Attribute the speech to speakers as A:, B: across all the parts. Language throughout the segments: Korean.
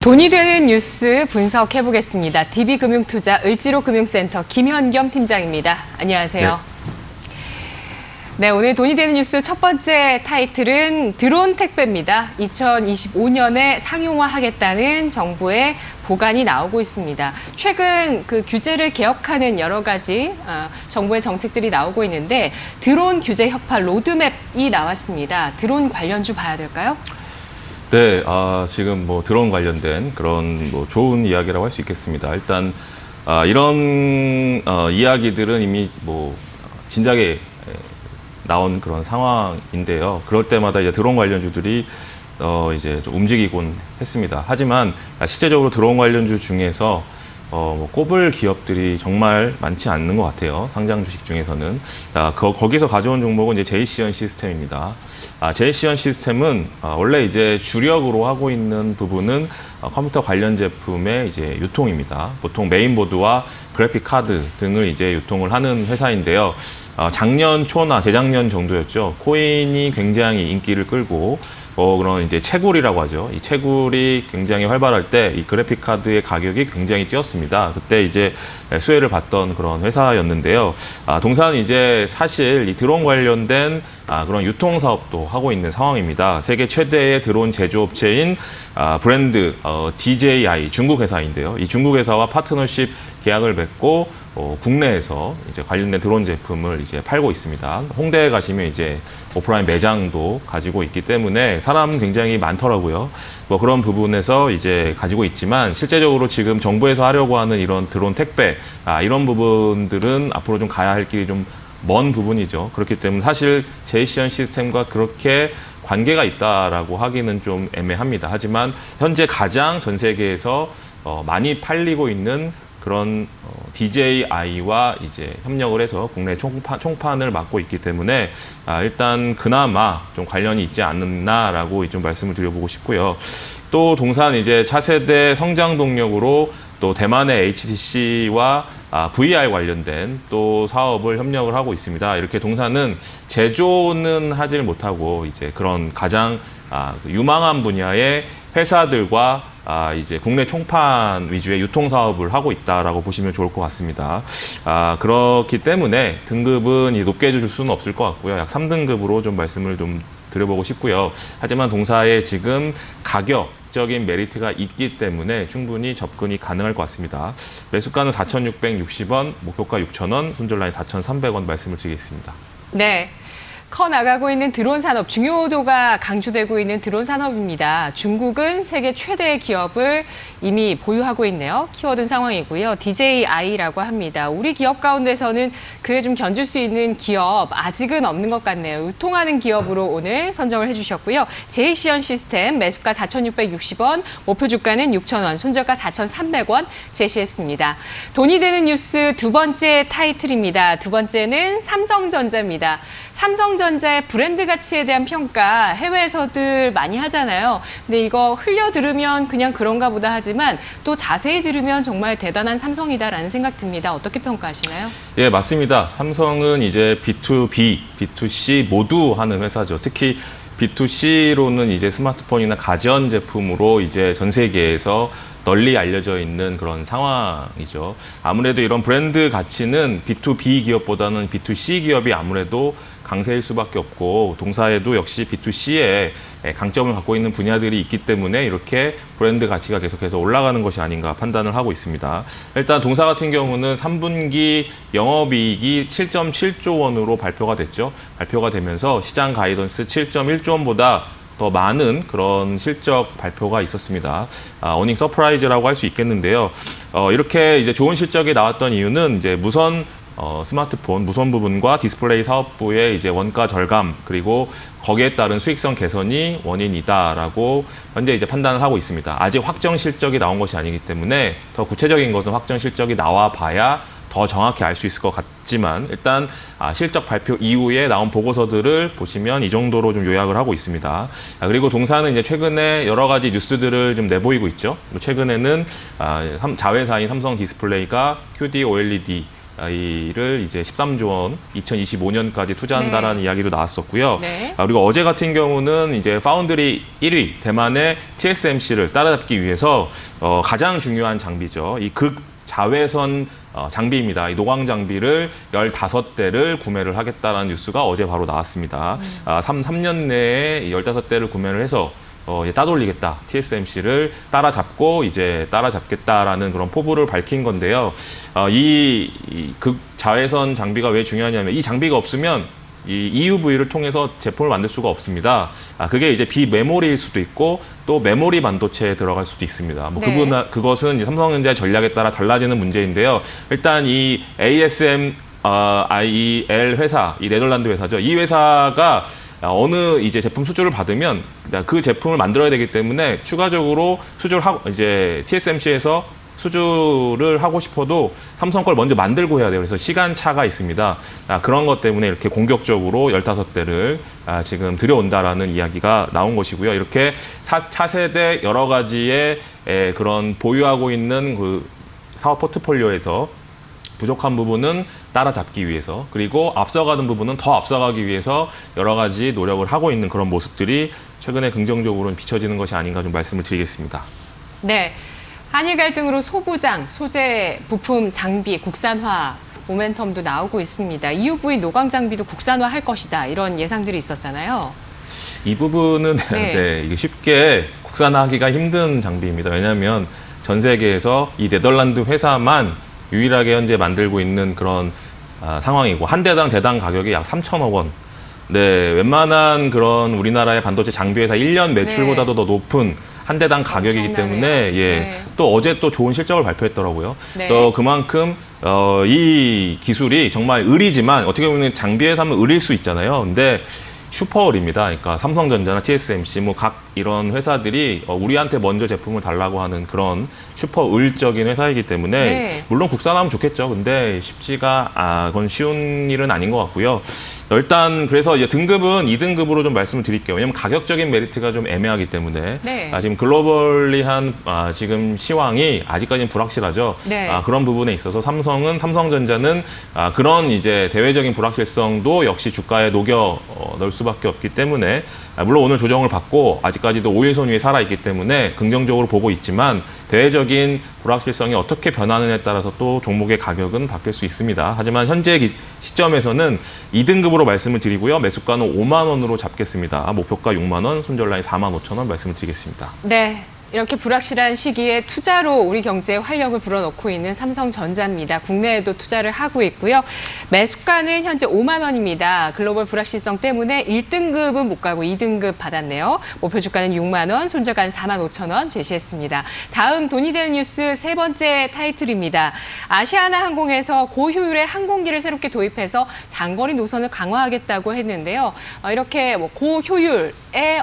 A: 돈이 되는 뉴스 분석해보겠습니다. DB금융투자 을지로금융센터 김현겸 팀장입니다. 안녕하세요. 네, 오늘 돈이 되는 뉴스 첫 번째 타이틀은 드론 택배입니다. 2025년에 상용화하겠다는 정부의 보관이 나오고 있습니다. 최근 그 규제를 개혁하는 여러 가지 정부의 정책들이 나오고 있는데 드론 규제 혁파 로드맵이 나왔습니다. 드론 관련주 봐야 될까요?
B: 네, 지금 드론 관련된 그런 좋은 이야기라고 할 수 있겠습니다. 일단 이런 이야기들은 이미 진작에 나온 그런 상황인데요. 그럴 때마다 이제 드론 관련주들이 이제 좀 움직이곤 했습니다. 하지만 실제적으로 드론 관련주 중에서 꼽을 기업들이 정말 많지 않는 것 같아요. 상장 주식 중에서는. 거기서 가져온 종목은 이제 JCN 시스템입니다. JCN 시스템은 원래 이제 주력으로 하고 있는 부분은 컴퓨터 관련 제품의 이제 유통입니다. 보통 메인보드와 그래픽 카드 등을 이제 유통을 하는 회사인데요. 작년 초나 재작년 정도였죠. 코인이 굉장히 인기를 끌고 그런 이제 채굴이라고 하죠. 이 채굴이 굉장히 활발할 때 이 그래픽 카드의 가격이 굉장히 뛰었습니다. 그때 이제 수혜를 받던 그런 회사였는데요. 동사는 이제 사실 이 드론 관련된 그런 유통 사업도 하고 있는 상황입니다. 세계 최대의 드론 제조업체인 브랜드 DJI 중국 회사인데요. 이 중국 회사와 파트너십 계약을 맺고 국내에서 이제 관련된 드론 제품을 이제 팔고 있습니다. 홍대에 가시면 이제 오프라인 매장도 가지고 있기 때문에 사람 굉장히 많더라고요. 그런 부분에서 이제 가지고 있지만 실제적으로 지금 정부에서 하려고 하는 이런 드론 택배 이런 부분들은 앞으로 좀 가야 할 길이 좀 먼 부분이죠. 그렇기 때문에 사실 JCN 시스템과 그렇게 관계가 있다라고 하기는 좀 애매합니다. 하지만 현재 가장 전 세계에서 많이 팔리고 있는 그런 DJI와 이제 협력을 해서 국내 총판을 맡고 있기 때문에 일단 그나마 좀 관련이 있지 않느냐라고 좀 말씀을 드려보고 싶고요. 또 동산 이제 차세대 성장 동력으로 또 대만의 HTC와 VR 관련된 또 사업을 협력을 하고 있습니다. 이렇게 동사는 제조는 하질 못하고 이제 그런 가장 유망한 분야의 회사들과 이제 국내 총판 위주의 유통 사업을 하고 있다라고 보시면 좋을 것 같습니다. 그렇기 때문에 등급은 높게 줄 수는 없을 것 같고요. 약 3등급으로 좀 말씀을 좀 드려보고 싶고요. 하지만 동사에 지금 가격적인 메리트가 있기 때문에 충분히 접근이 가능할 것 같습니다. 매수가는 4,660원, 목표가 6,000원, 손절라인 4,300원 말씀을 드리겠습니다.
A: 네. 커나가고 있는 드론 산업, 중요도가 강조되고 있는 드론 산업입니다. 중국은 세계 최대의 기업을 이미 보유하고 있네요. 키워둔 상황이고요. DJI라고 합니다. 우리 기업 가운데서는 그에 좀 견줄 수 있는 기업 아직은 없는 것 같네요. 유통하는 기업으로 오늘 선정을 해주셨고요. JCN 시스템 매수가 4,660원, 목표 주가는 6,000원, 손절가 4,300원 제시했습니다. 돈이 되는 뉴스 두 번째 타이틀입니다. 두 번째는 삼성전자입니다. 삼성전자의 브랜드 가치에 대한 평가 해외에서들 많이 하잖아요. 근데 이거 흘려 들으면 그냥 그런가 보다 하지만 또 자세히 들으면 정말 대단한 삼성이다라는 생각 듭니다. 어떻게 평가하시나요?
B: 예, 맞습니다. 삼성은 이제 B2B, B2C 모두 하는 회사죠. 특히 B2C로는 이제 스마트폰이나 가전 제품으로 이제 전 세계에서 널리 알려져 있는 그런 상황이죠. 아무래도 이런 브랜드 가치는 B2B 기업보다는 B2C 기업이 아무래도 강세일 수밖에 없고 동사에도 역시 B2C에 강점을 갖고 있는 분야들이 있기 때문에 이렇게 브랜드 가치가 계속해서 올라가는 것이 아닌가 판단을 하고 있습니다. 일단 동사 같은 경우는 3분기 영업이익이 7.7조 원으로 발표가 됐죠. 발표가 되면서 시장 가이던스 7.1조 원보다 더 많은 그런 실적 발표가 있었습니다. 어닝 서프라이즈라고 할 수 있겠는데요. 이렇게 이제 좋은 실적이 나왔던 이유는 이제 무선 스마트폰 무선 부분과 디스플레이 사업부의 이제 원가 절감 그리고 거기에 따른 수익성 개선이 원인이다라고 현재 이제 판단을 하고 있습니다. 아직 확정 실적이 나온 것이 아니기 때문에 더 구체적인 것은 확정 실적이 나와 봐야 더 정확히 알 수 있을 것 같지만 일단 실적 발표 이후에 나온 보고서들을 보시면 이 정도로 좀 요약을 하고 있습니다. 그리고 동사는 이제 최근에 여러 가지 뉴스들을 좀 내보이고 있죠. 최근에는 자회사인 삼성 디스플레이가 QD OLED 이를 이제 13조 원 2025년까지 투자한다라는 이야기도 나왔었고요.
A: 네.
B: 그리고 어제 같은 경우는 이제 파운드리 1위 대만의 TSMC를 따라잡기 위해서 가장 중요한 장비죠. 이 극자외선 장비입니다. 이 노광 장비를 15대를 구매를 하겠다라는 뉴스가 어제 바로 나왔습니다. 3년 내에 15대를 구매를 해서 따돌리겠다. TSMC를 따라잡고 이제 따라잡겠다라는 그런 포부를 밝힌 건데요. 이 극자외선 장비가 왜 중요하냐면 이 장비가 없으면 이 EUV를 통해서 제품을 만들 수가 없습니다. 그게 이제 비메모리일 수도 있고 또 메모리 반도체에 들어갈 수도 있습니다. 뭐
A: 네.
B: 그것은 이제 삼성전자의 전략에 따라 달라지는 문제인데요. 일단 이 ASM IEL 회사, 이 네덜란드 회사죠. 이 회사가 어느 이제 제품 수주를 받으면 그 제품을 만들어야 되기 때문에 추가적으로 수주를 하고 이제 TSMC에서 수주를 하고 싶어도 삼성 걸 먼저 만들고 해야 돼요. 그래서 시간 차가 있습니다. 그런 것 때문에 이렇게 공격적으로 15대를 지금 들여온다라는 이야기가 나온 것이고요. 이렇게 차세대 여러 가지의 그런 보유하고 있는 그 사업 포트폴리오에서 부족한 부분은 따라잡기 위해서 그리고 앞서가는 부분은 더 앞서가기 위해서 여러 가지 노력을 하고 있는 그런 모습들이 최근에 긍정적으로 비춰지는 것이 아닌가 좀 말씀을 드리겠습니다.
A: 네. 한일 갈등으로 소부장, 소재, 부품, 장비, 국산화 모멘텀도 나오고 있습니다. EUV 노광 장비도 국산화할 것이다. 이런 예상들이 있었잖아요.
B: 이 부분은
A: 네.
B: 네, 이게 쉽게 국산화하기가 힘든 장비입니다. 왜냐하면 전 세계에서 이 네덜란드 회사만 유일하게 현재 만들고 있는 그런 상황이고 한 대당 가격이 약 3천억 원. 네, 웬만한 그런 우리나라의 반도체 장비 회사 1년 매출보다도 더 높은 한 대당 가격이기
A: 엄청나네요.
B: 때문에
A: 네.
B: 또 어제 또 좋은 실적을 발표했더라고요.
A: 네.
B: 또 그만큼 이 기술이 정말 의리지만 어떻게 보면 장비 회사면 의릴 수 있잖아요. 근데 슈퍼을입니다. 그러니까 삼성전자나 TSMC 뭐 각 이런 회사들이 우리한테 먼저 제품을 달라고 하는 그런 슈퍼을적인 회사이기 때문에
A: 네.
B: 물론 국산하면 좋겠죠. 근데 쉽지가 그건 쉬운 일은 아닌 것 같고요. 일단 그래서 이제 등급은 2등급으로 좀 말씀을 드릴게요. 왜냐하면 가격적인 메리트가 좀 애매하기 때문에
A: 네.
B: 지금 글로벌리한 지금 시황이 아직까지는 불확실하죠.
A: 네.
B: 그런 부분에 있어서 삼성전자는 그런 이제 대외적인 불확실성도 역시 주가에 녹여 넣을 수밖에 없기 때문에 물론 오늘 조정을 받고 아직까지도 5일선 위에 살아있기 때문에 긍정적으로 보고 있지만 대외적인 불확실성이 어떻게 변하느냐에 따라서 또 종목의 가격은 바뀔 수 있습니다. 하지만 현재 시점에서는 2등급으로 말씀을 드리고요. 매수가는 5만 원으로 잡겠습니다. 목표가 6만 원, 손절라인 4만 5천 원 말씀을 드리겠습니다.
A: 네. 이렇게 불확실한 시기에 투자로 우리 경제에 활력을 불어넣고 있는 삼성전자입니다. 국내에도 투자를 하고 있고요. 매수가는 현재 5만 원입니다. 글로벌 불확실성 때문에 1등급은 못 가고 2등급 받았네요. 목표 주가는 6만 원, 손절가는 4만 5천 원 제시했습니다. 다음 돈이 되는 뉴스 세 번째 타이틀입니다. 아시아나항공에서 고효율의 항공기를 새롭게 도입해서 장거리 노선을 강화하겠다고 했는데요. 이렇게 뭐 고효율의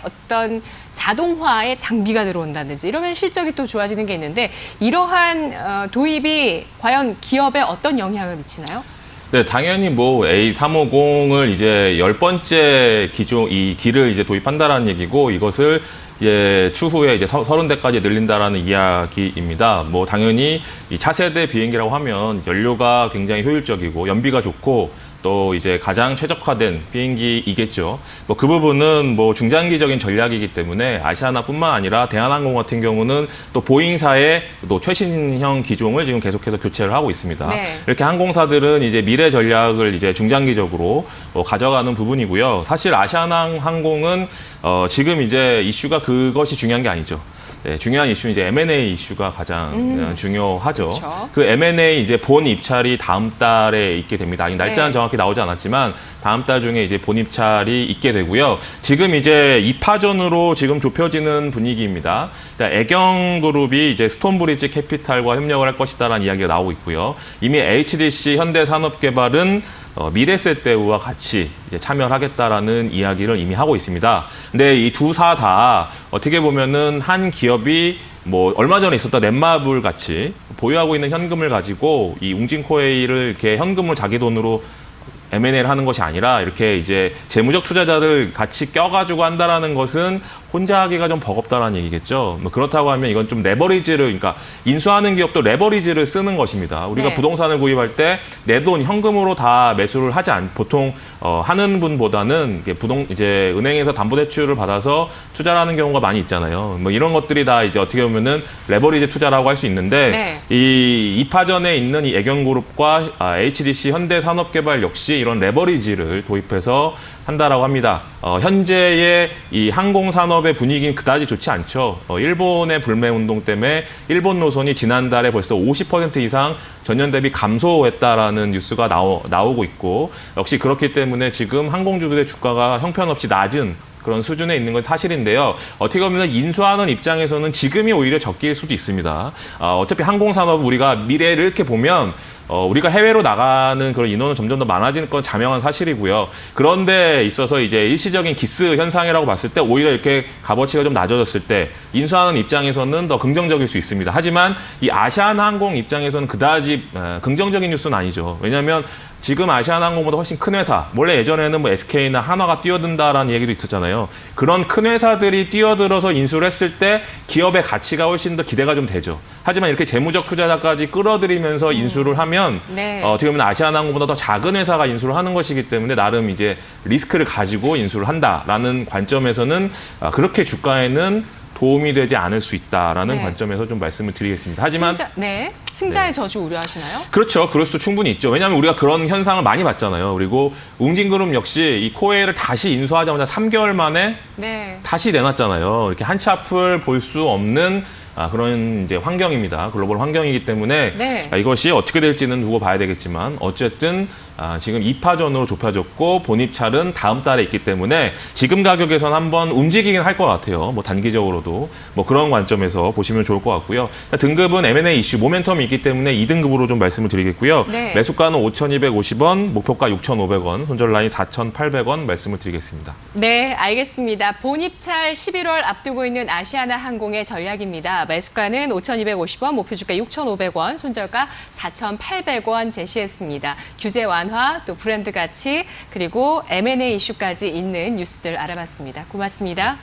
A: 어떤 자동화의 장비가 들어온다든지 이러면 실적이 또 좋아지는 게 있는데 이러한 도입이 과연 기업에 어떤 영향을 미치나요?
B: 네, 당연히 뭐 A350을 이제 10번째 이 기를 이제 도입한다라는 얘기고 이것을 이제 추후에 이제 30대까지 늘린다라는 이야기입니다. 뭐 당연히 이 차세대 비행기라고 하면 연료가 굉장히 효율적이고 연비가 좋고 또 이제 가장 최적화된 비행기이겠죠. 뭐 그 부분은 뭐 중장기적인 전략이기 때문에 아시아나뿐만 아니라 대한항공 같은 경우는 또 보잉사의 또 최신형 기종을 지금 계속해서 교체를 하고 있습니다.
A: 네.
B: 이렇게 항공사들은 이제 미래 전략을 이제 중장기적으로 가져가는 부분이고요. 사실 아시아나항공은 지금 이제 이슈가 그것이 중요한 게 아니죠. 네, 중요한 이슈는 이제 M&A 이슈가 가장 중요하죠.
A: 그렇죠.
B: 그 M&A 이제 본 입찰이 다음 달에 있게 됩니다. 아니, 날짜는
A: 네.
B: 정확히 나오지 않았지만 다음 달 중에 이제 본 입찰이 있게 되고요. 지금 이제 2파전으로 지금 좁혀지는 분위기입니다. 그러니까 애경그룹이 이제 스톤브리지 캐피탈과 협력을 할 것이다라는 이야기가 나오고 있고요. 이미 HDC 현대산업개발은 미래세대우와 같이 이제 참여를 하겠다라는 이야기를 이미 하고 있습니다. 근데 이 두 사 다 어떻게 보면은 한 기업이 뭐 얼마 전에 있었던 넷마블 같이 보유하고 있는 현금을 가지고 이 웅진코웨이를 이렇게 현금을 자기 돈으로 M&A를 하는 것이 아니라 이렇게 이제 재무적 투자자를 같이 껴가지고 한다라는 것은 혼자 하기가 좀 버겁다는 얘기겠죠. 뭐 그렇다고 하면 이건 좀 레버리지를, 그러니까 인수하는 기업도 레버리지를 쓰는 것입니다. 우리가
A: 네.
B: 부동산을 구입할 때 내 돈 현금으로 다 매수를 보통 하는 분보다는 이제 은행에서 담보대출을 받아서 투자를 하는 경우가 많이 있잖아요. 뭐 이런 것들이 다 이제 어떻게 보면은 레버리지 투자라고 할 수 있는데
A: 네.
B: 이 2파전에 있는 이 애경그룹과 HDC 현대산업개발 역시 이런 레버리지를 도입해서 한다라고 합니다. 현재의 이 항공산업의 분위기는 그다지 좋지 않죠. 일본의 불매운동 때문에 일본 노선이 지난달에 벌써 50% 이상 전년 대비 감소했다라는 뉴스가 나오고 있고, 역시 그렇기 때문에 지금 항공주들의 주가가 형편없이 낮은 그런 수준에 있는 건 사실인데요. 어떻게 보면 인수하는 입장에서는 지금이 오히려 적기일 수도 있습니다. 어차피 항공산업은 우리가 미래를 이렇게 보면 우리가 해외로 나가는 그런 인원은 점점 더 많아지는 건 자명한 사실이고요. 그런데 있어서 이제 일시적인 기스 현상이라고 봤을 때 오히려 이렇게 값어치가 좀 낮아졌을 때 인수하는 입장에서는 더 긍정적일 수 있습니다. 하지만 이 아시아나항공 입장에서는 그다지 긍정적인 뉴스는 아니죠. 왜냐하면 지금 아시아나항공보다 훨씬 큰 회사, 원래 예전에는 뭐 SK나 한화가 뛰어든다라는 얘기도 있었잖아요. 그런 큰 회사들이 뛰어들어서 인수를 했을 때 기업의 가치가 훨씬 더 기대가 좀 되죠. 하지만 이렇게 재무적 투자자까지 끌어들이면서 인수를 하면
A: 네.
B: 어떻게 보면 아시아나항공보다 더 작은 회사가 인수를 하는 것이기 때문에 나름 이제 리스크를 가지고 인수를 한다라는 관점에서는 그렇게 주가에는 도움이 되지 않을 수 있다라는
A: 네.
B: 관점에서 좀 말씀을 드리겠습니다. 하지만
A: 승자의 저주 우려하시나요?
B: 그렇죠. 그럴 수 충분히 있죠. 왜냐하면 우리가 그런 현상을 많이 봤잖아요. 그리고 웅진그룹 역시 이 코웨이를 다시 인수하자마자 3개월 만에
A: 네.
B: 다시 내놨잖아요. 이렇게 한치 앞을 볼 수 없는 그런 이제 환경입니다. 글로벌 환경이기 때문에
A: 네.
B: 이것이 어떻게 될지는 두고 봐야 되겠지만 어쨌든 지금 2파전으로 좁혀졌고 본입찰은 다음 달에 있기 때문에 지금 가격에선 한번 움직이긴 할 것 같아요. 뭐 단기적으로도 뭐 그런 관점에서 보시면 좋을 것 같고요. 등급은 M&A 이슈 모멘텀이 있기 때문에 2등급으로 좀 말씀을 드리겠고요.
A: 네.
B: 매수가는 5,250원, 목표가 6,500원, 손절 라인 4,800원 말씀을 드리겠습니다.
A: 네, 알겠습니다. 본입찰 11월 앞두고 있는 아시아나 항공의 전략입니다. 매수가는 5,250원, 목표 주가 6,500원, 손절가 4,800원 제시했습니다. 규제 완화, 또 브랜드 가치, 그리고 M&A 이슈까지 있는 뉴스들 알아봤습니다. 고맙습니다.